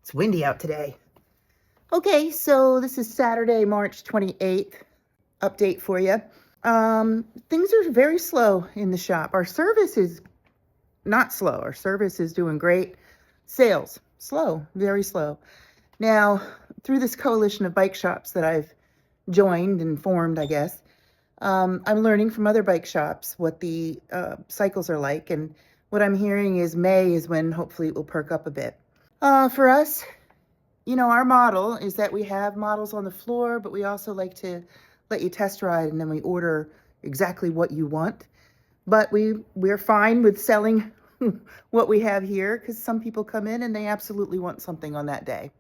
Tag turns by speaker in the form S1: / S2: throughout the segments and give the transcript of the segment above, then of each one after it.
S1: It's windy out today. Okay, so this is Saturday, March 28th. Update for you. Things are very slow in the shop. Our service is not slow. Our service is doing great. Sales, slow, very slow. Now, through this coalition of bike shops that I've joined and formed, I guess, I'm learning from other bike shops what the cycles are like. And what I'm hearing is May is when hopefully it will perk up a bit. For us, our model is that we have models on the floor, but we also like to let you test ride, and then we order exactly what you want. But we're fine with selling what we have here, because some people come in and they absolutely want something on that day.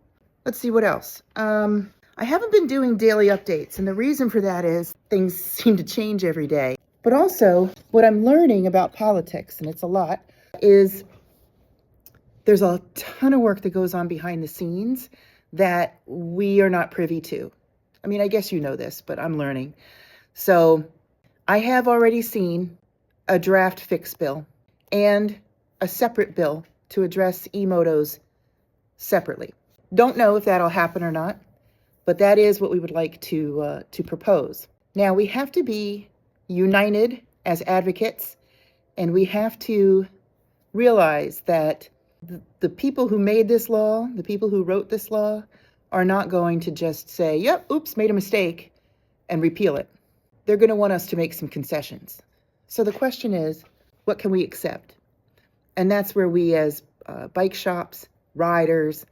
S1: Let's see what else. I haven't been doing daily updates, and the reason for that is things seem to change every day. But also, what I'm learning about politics, and it's a lot, is there's a ton of work that goes on behind the scenes that we are not privy to. I mean, I guess you know this, but I'm learning. So I have already seen a draft fix bill and a separate bill to address e-motos separately. Don't know if that'll happen or not, but that is what we would like to propose. Now, we have to be united as advocates, and we have to realize that the people who made this law, the people who wrote this law, are not going to just say, yep, oops, made a mistake, and repeal it. They're going to want us to make some concessions. So the question is, what can we accept? And that's where we as bike shops, riders,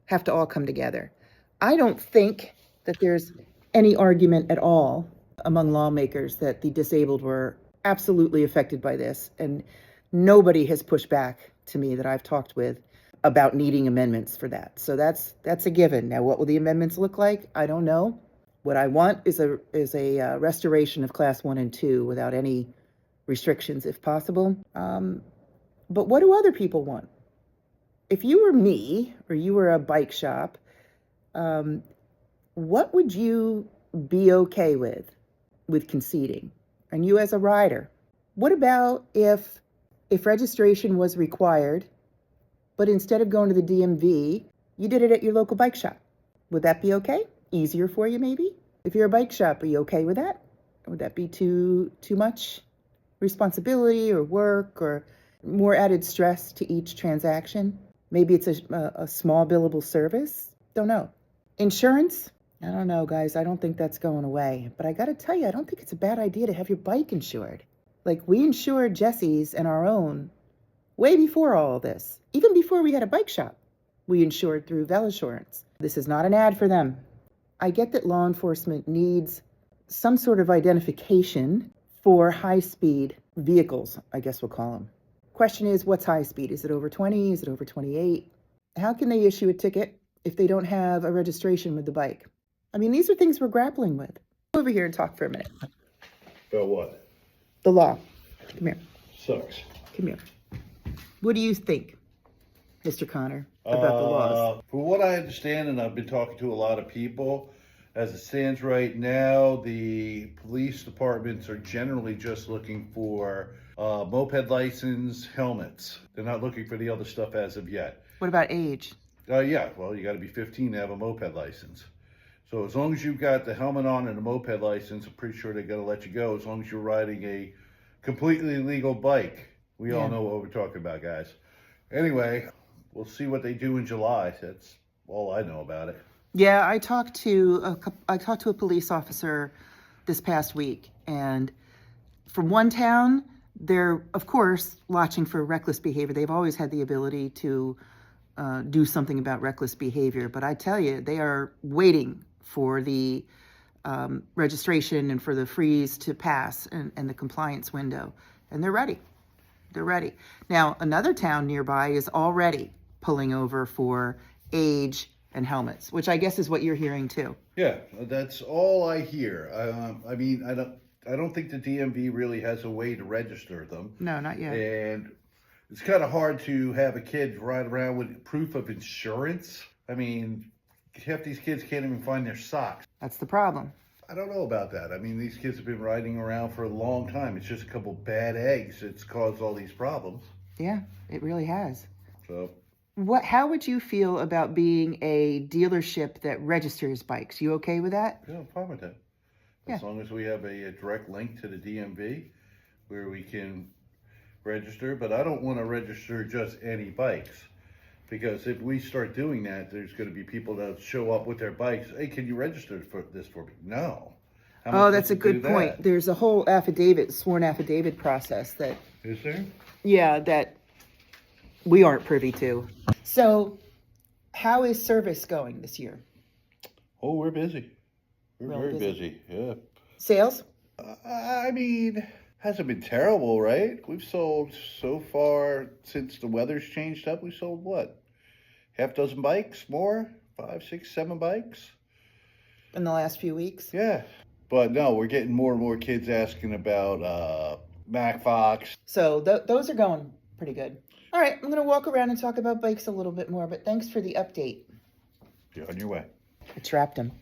S1: have to all come together. I don't think that there's any argument at all among lawmakers that the disabled were absolutely affected by this, and nobody has pushed back to me that I've talked with about needing amendments for that. So that's a given. Now, what will the amendments look like? I don't know. What I want is a restoration of class 1 and 2 without any restrictions if possible. But what do other people want? If you were me or you were a bike shop, what would you be okay with conceding? And you as a rider, what about if registration was required, but instead of going to the DMV, you did it at your local bike shop? Would that be okay? Easier for you, maybe? If you're a bike shop, are you okay with that? Would that be too much responsibility or work or more added stress to each transaction? Maybe it's a small billable service? Don't know. Insurance? I don't know, guys. I don't think that's going away. But I got to tell you, I don't think it's a bad idea to have your bike insured. Like, we insured Jesse's and our own way before all of this. Even before we had a bike shop, we insured through Velosurance. This is not an ad for them. I get that law enforcement needs some sort of identification for high-speed vehicles, I guess we'll call them. Question is, what's high speed? Is it over 20? Is it over 28? How can they issue a ticket if they don't have a registration with the bike? I mean, these are things we're grappling with. Over here and talk for a minute.
S2: About what?
S1: The law. Come here.
S2: Sucks.
S1: Come here. What do you think, Mr. Connor, about the laws?
S2: From what I understand, and I've been talking to a lot of people, as it stands right now, the police departments are generally just looking for moped license, helmets. They're not looking for the other stuff as of yet.
S1: What about age?
S2: Yeah, well, you got to be 15 to have a moped license. So as long as you've got the helmet on and a moped license, I'm pretty sure they're going to let you go as long as you're riding a completely legal bike. We all know what we're talking about, guys. Anyway, we'll see what they do in July. That's all I know about it.
S1: Yeah, I talked to a police officer this past week, and from one town, they're, of course, watching for reckless behavior. They've always had the ability to do something about reckless behavior, but I tell you, they are waiting for the registration and for the freeze to pass and the compliance window, and they're ready. They're ready. Now, another town nearby is already pulling over for age and helmets, which I guess is what you're hearing too.
S2: Yeah, that's all I hear. I mean, I don't think the DMV really has a way to register them.
S1: No, not yet.
S2: And it's kind of hard to have a kid ride around with proof of insurance. I mean, half these kids can't even find their socks.
S1: That's the problem.
S2: I don't know about that. I mean, these kids have been riding around for a long time. It's just a couple bad eggs that's caused all these problems.
S1: Yeah, it really has.
S2: So
S1: How would you feel about being a dealership that registers bikes? You okay with that?
S2: Yeah, I'm fine with that.
S1: Yeah.
S2: As long as we have a direct link to the DMV where we can register, but I don't want to register just any bikes. Because if we start doing that, there's going to be people that show up with their bikes. Hey, can you register for this for me? No. How am I
S1: Oh,
S2: supposed
S1: that's a
S2: to
S1: good
S2: do
S1: point.
S2: that?
S1: There's a whole sworn affidavit process that,
S2: Is there?
S1: yeah, that we aren't privy to. So, how is service going this year?
S2: Oh, we're busy. We're
S1: Really
S2: very
S1: busy.
S2: busy. Yeah.
S1: Sales?
S2: I mean, hasn't been terrible, right? We've sold so far since the weather's changed up. We've sold what? Half dozen bikes, more? 5, 6, 7 bikes?
S1: In the last few weeks?
S2: Yeah. But no, we're getting more and more kids asking about Mac Fox.
S1: So, those are going pretty good. All right, I'm going to walk around and talk about bikes a little bit more, but thanks for the update.
S2: You're on your way.
S1: I trapped him.